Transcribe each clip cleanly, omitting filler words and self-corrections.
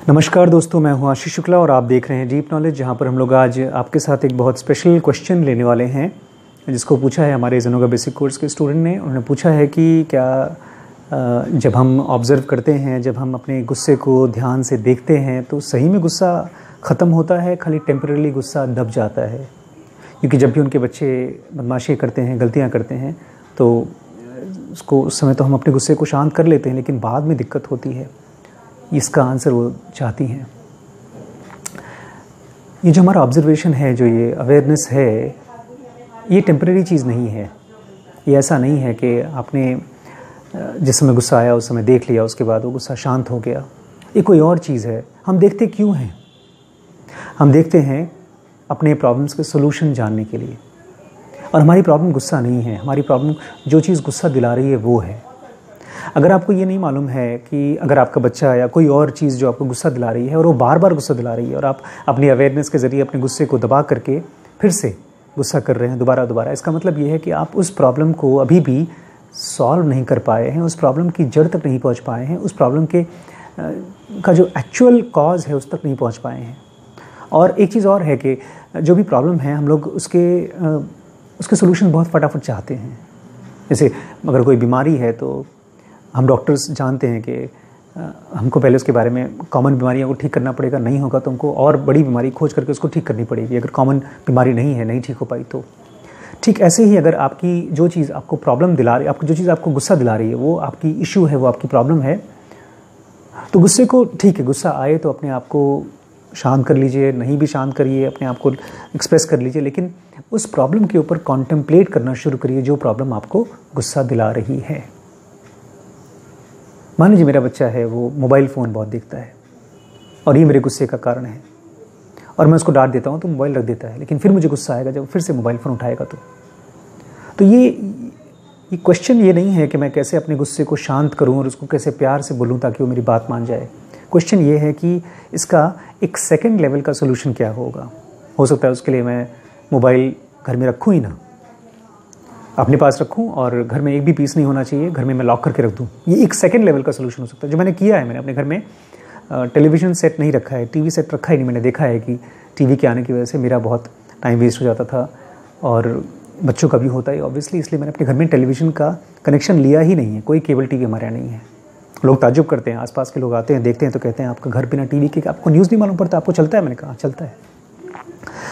नमस्कार दोस्तों, मैं हूं आशीष शुक्ला और आप देख रहे हैं डीप नॉलेज, जहां पर हम लोग आज आपके साथ एक बहुत स्पेशल क्वेश्चन लेने वाले हैं जिसको पूछा है हमारे ज़ेनोगा बेसिक कोर्स के स्टूडेंट ने। उन्होंने पूछा है कि क्या जब हम ऑब्ज़र्व करते हैं, जब हम अपने गुस्से को ध्यान से देखते हैं तो सही में गुस्सा ख़त्म होता है, खाली टेम्परेरी गुस्सा दब जाता है? क्योंकि जब भी उनके बच्चे बदमाशी करते हैं, गलतियाँ करते हैं तो उस समय तो हम अपने गुस्से को शांत कर लेते हैं, लेकिन बाद में दिक्कत होती है। इसका आंसर वो चाहती हैं। ये जो हमारा ऑब्जर्वेशन है, जो ये अवेयरनेस है, ये टेम्परेरी चीज़ नहीं है। ये ऐसा नहीं है कि आपने जिस समय गुस्सा आया उस समय देख लिया, उसके बाद वो गुस्सा शांत हो गया। ये कोई और चीज़ है। हम देखते क्यों हैं? हम देखते हैं अपने प्रॉब्लम्स के सोल्यूशन जानने के लिए। और हमारी प्रॉब्लम गुस्सा नहीं है। हमारी प्रॉब्लम जो चीज़ गुस्सा दिला रही है वो है। अगर आपको ये नहीं मालूम है कि अगर आपका बच्चा या कोई और चीज़ जो आपको गुस्सा दिला रही है और वो बार बार गुस्सा दिला रही है और आप अपनी अवेयरनेस के ज़रिए अपने गुस्से को दबा करके फिर से गुस्सा कर रहे हैं दोबारा, इसका मतलब ये है कि आप उस प्रॉब्लम को अभी भी सॉल्व नहीं कर पाए हैं, उस प्रॉब्लम की जड़ तक नहीं पहुंच पाए हैं, उस प्रॉब्लम के का जो एक्चुअल कॉज है उस तक नहीं पहुंच पाए हैं। और एक चीज़ और है कि जो भी प्रॉब्लम है हम लोग उसके सोल्यूशन बहुत फटाफट चाहते हैं। जैसे अगर कोई बीमारी है तो हम डॉक्टर्स जानते हैं कि हमको पहले उसके बारे में कॉमन बीमारियों को ठीक करना पड़ेगा, नहीं होगा तो हमको और बड़ी बीमारी खोज करके उसको ठीक करनी पड़ेगी। अगर कॉमन बीमारी नहीं ठीक हो पाई तो ठीक ऐसे ही अगर आपकी जो चीज़ आपको प्रॉब्लम दिला रही है, आपको जो चीज़ आपको गुस्सा दिला रही है वो आपकी इशू है, वो आपकी प्रॉब्लम है, तो गुस्से को ठीक है, गुस्सा आए तो अपने आप को शांत कर लीजिए, नहीं भी शांत करिए, अपने आप को एक्सप्रेस कर लीजिए, लेकिन उस प्रॉब्लम के ऊपर कॉन्टेम्पलेट करना शुरू करिए जो प्रॉब्लम आपको गुस्सा दिला रही है। मान लीजिए मेरा बच्चा है, वो मोबाइल फ़ोन बहुत देखता है और ये मेरे गुस्से का कारण है और मैं उसको डांट देता हूँ तो मोबाइल रख देता है, लेकिन फिर मुझे गुस्सा आएगा जब फिर से मोबाइल फ़ोन उठाएगा तो ये क्वेश्चन ये नहीं है कि मैं कैसे अपने गुस्से को शांत करूँ और उसको कैसे प्यार से बोलूँ ताकि वो मेरी बात मान जाए। क्वेश्चन ये है कि इसका एक सेकंड लेवल का सोल्यूशन क्या होगा। हो सकता है उसके लिए मैं मोबाइल घर में रखूँ ही ना, अपने पास रखूं और घर में एक भी पीस नहीं होना चाहिए, घर में मैं लॉक करके रख दूं। ये एक सेकंड लेवल का सोल्यूशन हो सकता है। जो मैंने किया है, मैंने अपने घर में टेलीविज़न सेट नहीं रखा है, टीवी सेट रखा ही नहीं। मैंने देखा है कि टीवी के आने की वजह से मेरा बहुत टाइम वेस्ट हो जाता था और बच्चों का भी होता है ऑब्वियसली, इसलिए मैंने अपने घर में टेलीविज़न का कनेक्शन लिया ही नहीं है। कोई केबल टीवी हमारे यहाँ नहीं है। लोग ताज्जुब करते हैं, आसपास के लोग आते हैं, देखते हैं तो कहते हैं आपका घर बिना टीवी के, आपको न्यूज़ नहीं मालूम पड़ता, आपको चलता है? मैंने कहा चलता है।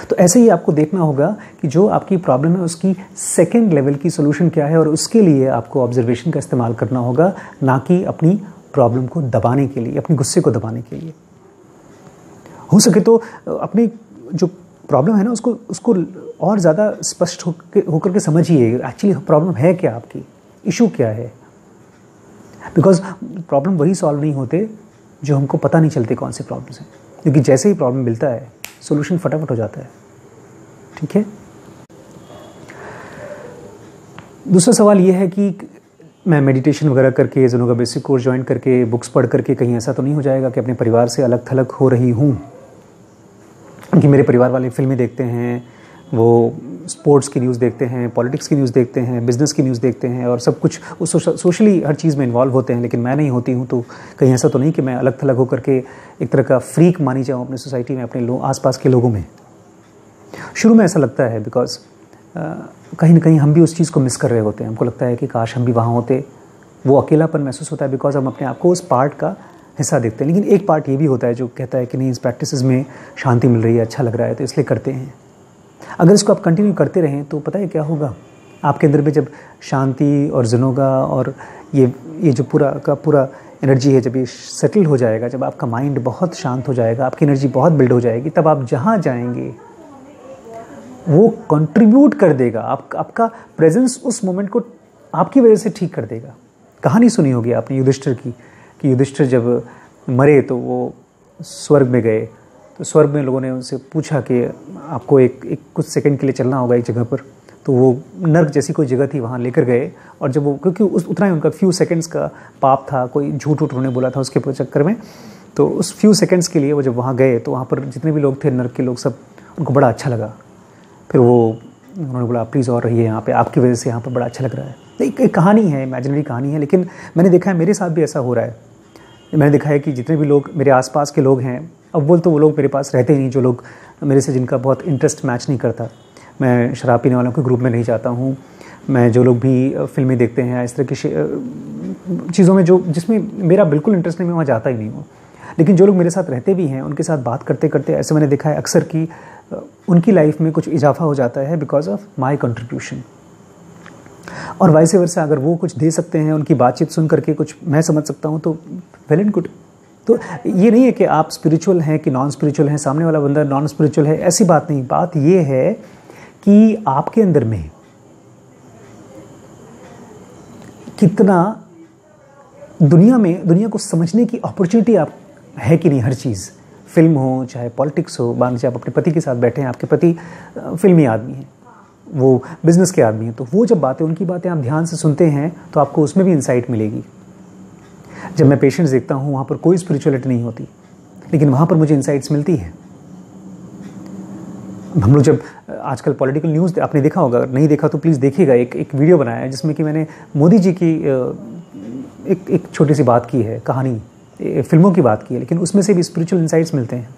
तो ऐसे ही आपको देखना होगा कि जो आपकी प्रॉब्लम है उसकी सेकंड लेवल की सोल्यूशन क्या है और उसके लिए आपको ऑब्जर्वेशन का इस्तेमाल करना होगा, ना कि अपनी प्रॉब्लम को दबाने के लिए, अपने गुस्से को दबाने के लिए। हो सके तो अपनी जो प्रॉब्लम है ना उसको और ज़्यादा स्पष्ट होकर के समझिए। एक्चुअली प्रॉब्लम है क्या, आपकी इशू क्या है। बिकॉज प्रॉब्लम वही सॉल्व नहीं होते जो हमको पता नहीं चलते कौन से प्रॉब्लम्स हैं, क्योंकि जैसे ही प्रॉब्लम मिलता है सॉल्यूशन फटाफट हो जाता है। ठीक है। दूसरा सवाल ये है कि मैं मेडिटेशन वगैरह करके, ज़ेनोगा बेसिक कोर्स ज्वाइन करके, बुक्स पढ़ करके कहीं ऐसा तो नहीं हो जाएगा कि अपने परिवार से अलग थलग हो रही हूँ। कि मेरे परिवार वाले फिल्में देखते हैं, वो स्पोर्ट्स की न्यूज़ देखते हैं, पॉलिटिक्स की न्यूज़ देखते हैं, बिज़नेस की न्यूज़ देखते हैं और सब कुछ सोशली हर चीज़ में इन्वॉल्व होते हैं, लेकिन मैं नहीं होती हूँ। तो कहीं ऐसा तो नहीं कि मैं अलग थलग होकर के एक तरह का फ्रीक मानी जाऊँ अपनी सोसाइटी में, अपने आसपास के लोगों में। शुरू में ऐसा लगता है बिकॉज कहीं ना कहीं हम भी उस चीज़ को मिस कर रहे होते हैं। हमको लगता है कि काश हम भी वहाँ होते। वो अकेलापन महसूस होता है बिकॉज हम अपने आप को उस पार्ट का हिस्सा देखते हैं। लेकिन एक पार्ट ये भी होता है जो कहता है कि नहीं, इस प्रैक्टिसेस में शांति मिल रही है, अच्छा लग रहा है, तो इसलिए करते हैं। अगर इसको आप कंटिन्यू करते रहें तो पता है क्या होगा, आपके अंदर में जब शांति और ज़ेनोगा और ये जो पूरा का पूरा एनर्जी है, जब ये सेटल हो जाएगा, जब आपका माइंड बहुत शांत हो जाएगा, आपकी एनर्जी बहुत बिल्ड हो जाएगी, तब आप जहाँ जाएंगे वो कंट्रीब्यूट कर देगा। आपका प्रेजेंस उस मोमेंट को आपकी वजह से ठीक कर देगा। कहानी सुनी होगी आपने युधिष्ठिर की, कि युधिष्ठिर जब मरे तो वो स्वर्ग में गए। तो स्वर्ग में लोगों ने उनसे पूछा कि आपको एक कुछ सेकंड के लिए चलना होगा एक जगह पर। तो वो नर्क जैसी कोई जगह थी, वहाँ लेकर गए। और जब वो, क्योंकि उतना ही उनका फ्यू सेकंड्स का पाप था, कोई झूठ उन्होंने बोला था उसके चक्कर में, तो उस फ्यू सेकंड्स के लिए वो जब वहाँ गए तो वहाँ पर जितने भी लोग थे नर्क के लोग, सब उनको बड़ा अच्छा लगा। फिर उन्होंने बोला प्लीज़ और रहिए यहाँ पे, आपकी वजह से यहाँ पर बड़ा अच्छा लग रहा है। एक कहानी है, इमेजिनरी कहानी है, लेकिन मैंने देखा है मेरे साथ भी ऐसा हो रहा है मैंने देखा है कि जितने भी लोग मेरे आसपास के लोग हैं, अव्वल तो वो लोग मेरे पास रहते ही नहीं जो लोग मेरे से जिनका बहुत इंटरेस्ट मैच नहीं करता। मैं शराब पीने वालों के ग्रुप में नहीं जाता हूँ। मैं जो लोग भी फिल्में देखते हैं इस तरह की चीज़ों में जो जिसमें मेरा बिल्कुल इंटरेस्ट नहीं, मैं वहाँ जाता ही नहीं हूँ। लेकिन जो लोग मेरे साथ रहते भी हैं उनके साथ बात करते करते ऐसे मैंने देखा है अक्सर कि उनकी लाइफ में कुछ इजाफा हो जाता है बिकॉज ऑफ माई कंट्रीब्यूशन। और वाइस वर्सा, अगर वो कुछ दे सकते हैं, उनकी बातचीत सुन करके कुछ मैं समझ सकता हूँ तो वेल एंड गुड। तो ये नहीं है कि आप स्पिरिचुअल हैं कि नॉन स्पिरिचुअल हैं, सामने वाला बंदा नॉन स्पिरिचुअल है, ऐसी बात नहीं। बात ये है कि आपके अंदर में कितना दुनिया को समझने की अपॉर्चुनिटी आप है कि नहीं। हर चीज़, फिल्म हो चाहे पॉलिटिक्स हो, मान लीजिए आप अपने पति के साथ बैठे हैं, आपके पति फिल्मी आदमी हैं, वो बिजनेस के आदमी हैं, तो वो जब बातें, उनकी बातें आप ध्यान से सुनते हैं तो आपको उसमें भी इंसाइट मिलेगी। जब मैं पेशेंट्स देखता हूँ वहाँ पर कोई स्पिरिचुअलिटी नहीं होती, लेकिन वहाँ पर मुझे इंसाइट्स मिलती है। हम लोग जब आजकल पॉलिटिकल न्यूज़ आपने देखा होगा, नहीं देखा तो प्लीज़ देखिएगा। एक वीडियो बनाया है जिसमें कि मैंने मोदी जी की एक छोटी सी बात की है, कहानी फिल्मों की बात की है, लेकिन उसमें से भी स्पिरिचुअल इंसाइट्स मिलते हैं।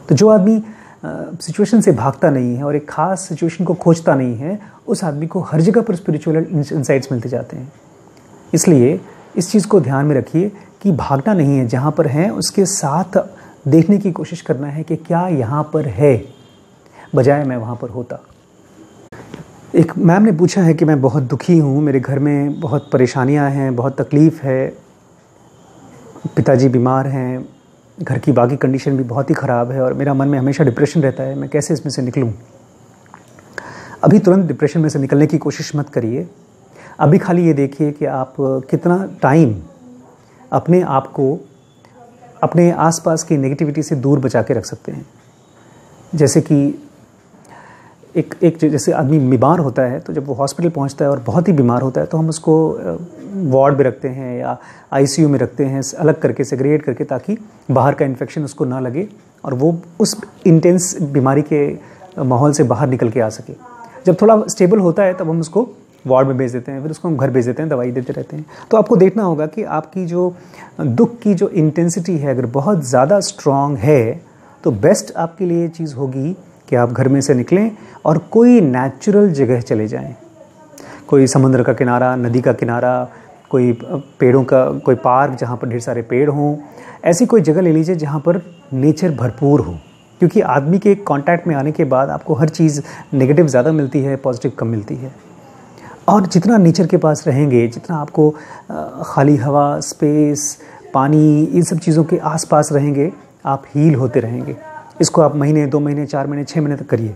तो जो आदमी सिचुएशन से भागता नहीं है और एक ख़ास सिचुएशन को खोजता नहीं है, उस आदमी को हर जगह पर स्पिरिचुअल इंसाइट्स मिलते जाते हैं। इसलिए इस चीज़ को ध्यान में रखिए कि भागना नहीं है, जहाँ पर है उसके साथ देखने की कोशिश करना है कि क्या यहाँ पर है, बजाय मैं वहाँ पर होता। एक मैम ने पूछा है कि मैं बहुत दुखी हूँ, मेरे घर में बहुत परेशानियाँ हैं, बहुत तकलीफ़ है, पिताजी बीमार हैं, घर की बाकी कंडीशन भी बहुत ही ख़राब है और मेरा मन में हमेशा डिप्रेशन रहता है, मैं कैसे इसमें से निकलूँ। अभी तुरंत डिप्रेशन में से निकलने की कोशिश मत करिए। अभी खाली ये देखिए कि आप कितना टाइम अपने आप को अपने आसपास की नेगेटिविटी से दूर बचा के रख सकते हैं। जैसे कि एक जैसे आदमी बीमार होता है तो जब वो हॉस्पिटल पहुंचता है और बहुत ही बीमार होता है तो हम उसको वार्ड में रखते हैं या आईसीयू में रखते हैं, अलग करके सेग्रीगेट करके, ताकि बाहर का इन्फेक्शन उसको ना लगे और वो उस इंटेंस बीमारी के माहौल से बाहर निकल के आ सके। जब थोड़ा स्टेबल होता है तब हम उसको वार्ड में भेज देते हैं, फिर उसको हम घर भेज देते हैं, दवाई देते रहते हैं। तो आपको देखना होगा कि आपकी जो दुख की जो इंटेंसिटी है अगर बहुत ज़्यादा स्ट्रॉन्ग है तो बेस्ट आपके लिए चीज़ होगी कि आप घर में से निकलें और कोई नेचुरल जगह चले जाएं। कोई समुद्र का किनारा, नदी का किनारा, कोई पेड़ों का कोई पार्क जहाँ पर ढेर सारे पेड़ हों, ऐसी कोई जगह ले लीजिए जहाँ पर नेचर भरपूर हो। क्योंकि आदमी के कांटेक्ट में आने के बाद आपको हर चीज़ नेगेटिव ज़्यादा मिलती है, पॉजिटिव कम मिलती है। और जितना नेचर के पास रहेंगे, जितना आपको खाली हवा, स्पेस, पानी, इन सब चीज़ों के आसपास रहेंगे, आप हील होते रहेंगे। इसको आप महीने, 2 महीने, 4 महीने, 6 महीने तक करिए।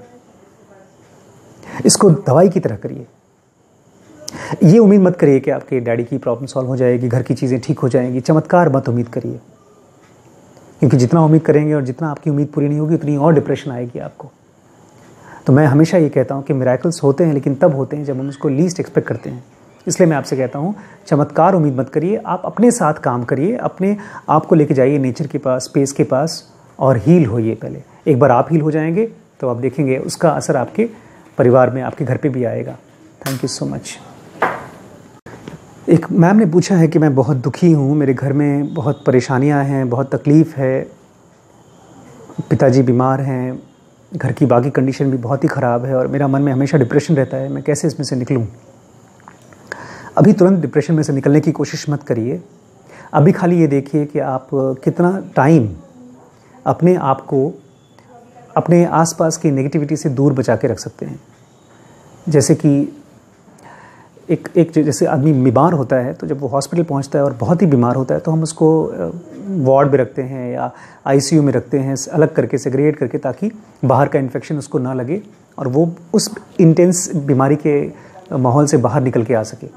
इसको दवाई की तरह करिए। ये उम्मीद मत करिए कि आपके डैडी की प्रॉब्लम सॉल्व हो जाएगी, घर की चीज़ें ठीक हो जाएंगी। चमत्कार मत उम्मीद करिए, क्योंकि जितना उम्मीद करेंगे और जितना आपकी उम्मीद पूरी नहीं होगी उतनी और डिप्रेशन आएगी आपको। तो मैं हमेशा ये कहता हूँ कि मिरेकल्स होते हैं, लेकिन तब होते हैं जब हम उसको लीस्ट एक्सपेक्ट करते हैं। इसलिए मैं आपसे कहता हूँ चमत्कार उम्मीद मत करिए, आप अपने साथ काम करिए, अपने आप को लेके जाइए नेचर के पास, स्पेस के पास, और हील होइए। पहले एक बार आप हील हो जाएंगे तो आप देखेंगे उसका असर आपके परिवार में, आपके घर पे भी आएगा। Thank you so much. एक मैम ने पूछा है कि मैं बहुत दुखी हूँ, मेरे घर में बहुत परेशानियाँ हैं, बहुत तकलीफ़ है, पिताजी बीमार हैं, घर की बाकी कंडीशन भी बहुत ही ख़राब है और मेरा मन में हमेशा डिप्रेशन रहता है, मैं कैसे इसमें से निकलूँ। अभी तुरंत डिप्रेशन में से निकलने की कोशिश मत करिए। अभी खाली ये देखिए कि आप कितना टाइम अपने आप को अपने आसपास की नेगेटिविटी से दूर बचा के रख सकते हैं। जैसे कि एक जैसे आदमी बीमार होता है तो जब वो हॉस्पिटल पहुंचता है और बहुत ही बीमार होता है तो हम उसको वार्ड में रखते हैं या आईसीयू में रखते हैं, अलग करके सेग्रीगेट करके, ताकि बाहर का इन्फेक्शन उसको ना लगे और वो उस इंटेंस बीमारी के माहौल से बाहर निकल के आ सके।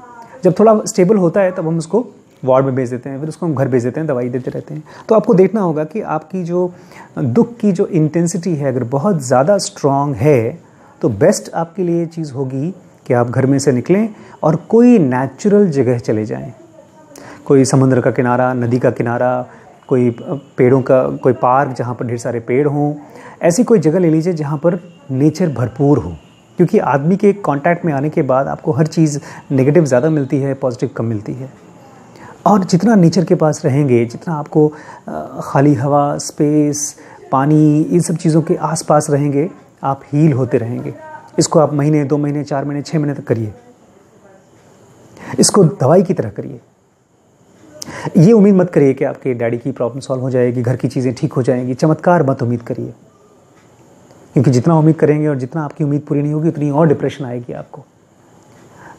जब थोड़ा स्टेबल होता है तब हम उसको वार्ड में भेज देते हैं, फिर उसको हम घर भेज देते हैं, दवाई देते रहते हैं। तो आपको देखना होगा कि आपकी जो दुख की जो इंटेंसिटी है अगर बहुत ज़्यादा स्ट्रॉन्ग है तो बेस्ट आपके लिए चीज़ होगी कि आप घर में से निकलें और कोई नेचुरल जगह चले जाएं। कोई समुद्र का किनारा, नदी का किनारा, कोई पेड़ों का कोई पार्क जहाँ पर ढेर सारे पेड़ हों, ऐसी कोई जगह ले लीजिए जहाँ पर नेचर भरपूर हो। क्योंकि आदमी के कांटेक्ट में आने के बाद आपको हर चीज़ नेगेटिव ज़्यादा मिलती है, पॉजिटिव कम मिलती है। और जितना नेचर के पास रहेंगे, जितना आपको खाली हवा, स्पेस, पानी, इन सब चीज़ों के आसपास रहेंगे, आप हील होते रहेंगे। इसको आप महीने, 2 महीने, 4 महीने, 6 महीने तक करिए। इसको दवाई की तरह करिए। ये उम्मीद मत करिए कि आपके डैडी की प्रॉब्लम सॉल्व हो जाएगी, घर की चीज़ें ठीक हो जाएंगी। चमत्कार मत उम्मीद करिए, क्योंकि जितना उम्मीद करेंगे और जितना आपकी उम्मीद पूरी नहीं होगी, उतनी और डिप्रेशन आएगी आपको।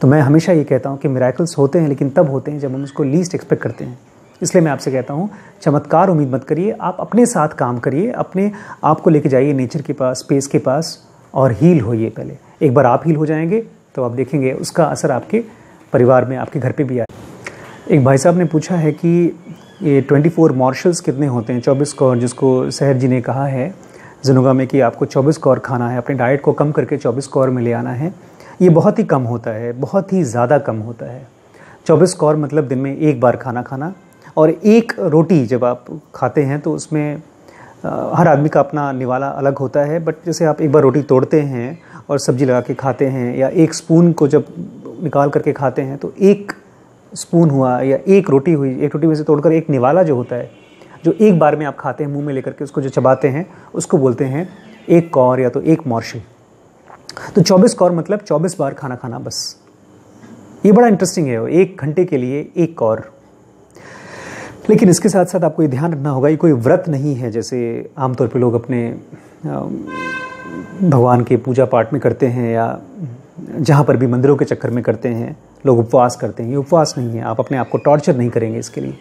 तो मैं हमेशा ये कहता हूँ कि मिरेकल्स होते हैं, लेकिन तब होते हैं जब हम उसको लीस्ट एक्सपेक्ट करते हैं। इसलिए मैं आपसे कहता हूँ, चमत्कार उम्मीद मत करिए, आप अपने साथ काम करिए, अपने आप को लेके जाइए नेचर के पास, स्पेस के पास, और हील होइए पहले। एक बार आप हील हो जाएंगे तो आप देखेंगे उसका असर आपके परिवार में, आपके घर पे भी आए। एक भाई साहब ने पूछा है कि ये 24 मार्शल्स कितने होते हैं, 24 कौर, जिसको सहर जी ने कहा है ज़ुनुगा में कि आपको 24 कौर खाना है, अपने डाइट को कम करके 24 कौर में ले आना है। ये बहुत ही कम होता है, बहुत ही ज़्यादा कम होता है। 24 कौर मतलब दिन में एक बार खाना खाना, और एक रोटी जब आप खाते हैं तो उसमें हर आदमी का अपना निवाला अलग होता है। बट जैसे आप एक बार रोटी तोड़ते हैं और सब्ज़ी लगा के खाते हैं, या एक स्पून को जब निकाल करके खाते हैं, तो एक स्पून हुआ या एक रोटी हुई, एक रोटी में से तोड़कर एक निवाला जो होता है, जो एक बार में आप खाते हैं मुंह में लेकर के, उसको जो चबाते हैं, उसको बोलते हैं एक कौर या तो एक मॉर्शल। तो 24 कौर मतलब 24 बार खाना खाना बस। ये बड़ा इंटरेस्टिंग है, 1 घंटे के लिए एक कौर। लेकिन इसके साथ साथ आपको ये ध्यान रखना होगा, ये कोई व्रत नहीं है जैसे आमतौर पे लोग अपने भगवान के पूजा पाठ में करते हैं, या जहाँ पर भी मंदिरों के चक्कर में करते हैं, लोग उपवास करते हैं। ये उपवास नहीं है, आप अपने आप को टॉर्चर नहीं करेंगे इसके लिए।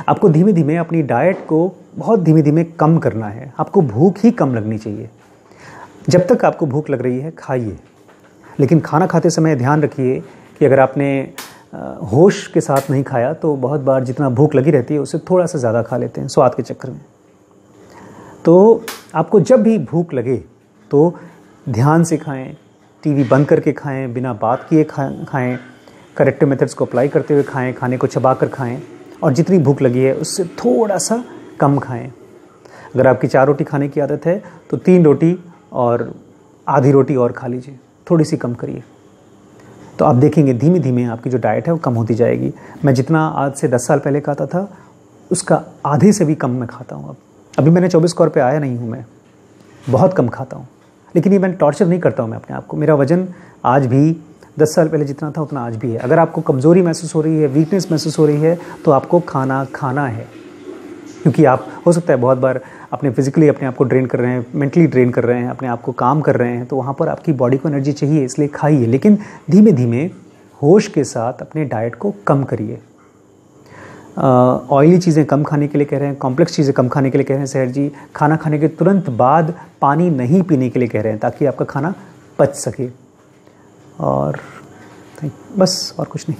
आपको धीमे धीमे अपनी डाइट को बहुत धीमे धीमे कम करना है। आपको भूख ही कम लगनी चाहिए। जब तक आपको भूख लग रही है खाइए, लेकिन खाना खाते समय ध्यान रखिए कि अगर आपने होश के साथ नहीं खाया तो बहुत बार जितना भूख लगी रहती है उससे थोड़ा सा ज़्यादा खा लेते हैं स्वाद के चक्कर में। तो आपको जब भी भूख लगे तो ध्यान से खाएं, टीवी बंद करके खाएं, बिना बात किए खाएं, करेक्टिव मेथड्स को अप्लाई करते हुए खाएं, खाने को चबा कर खाएं, और जितनी भूख लगी है उससे थोड़ा सा कम खाएं। अगर आपकी 4 रोटी खाने की आदत है तो 3 रोटी और आधी रोटी और खा लीजिए, थोड़ी सी कम करिए। तो आप देखेंगे धीमे धीमे आपकी जो डाइट है वो कम होती जाएगी। मैं जितना आज से 10 साल पहले खाता था उसका आधे से भी कम मैं खाता हूँ। अभी मैंने 24 कौर पे आया नहीं हूँ, मैं बहुत कम खाता हूँ। लेकिन ये मैं टॉर्चर नहीं करता हूँ मैं अपने आप को। मेरा वज़न आज भी 10 साल पहले जितना था उतना आज भी है। अगर आपको कमज़ोरी महसूस हो रही है, वीकनेस महसूस हो रही है, तो आपको खाना खाना है। क्योंकि आप हो सकता है बहुत बार अपने फिजिकली अपने आप को ड्रेन कर रहे हैं, मेंटली ड्रेन कर रहे हैं, अपने आप को काम कर रहे हैं, तो वहाँ पर आपकी बॉडी को एनर्जी चाहिए, इसलिए खाइए। लेकिन धीमे धीमे होश के साथ अपने डाइट को कम करिए। ऑयली चीज़ें कम खाने के लिए कह रहे हैं, कॉम्प्लेक्स चीज़ें कम खाने के लिए कह रहे हैं सहर जी। खाना खाने के तुरंत बाद पानी नहीं पीने के लिए कह रहे हैं, ताकि आपका खाना पच सके। और बस, और कुछ नहीं।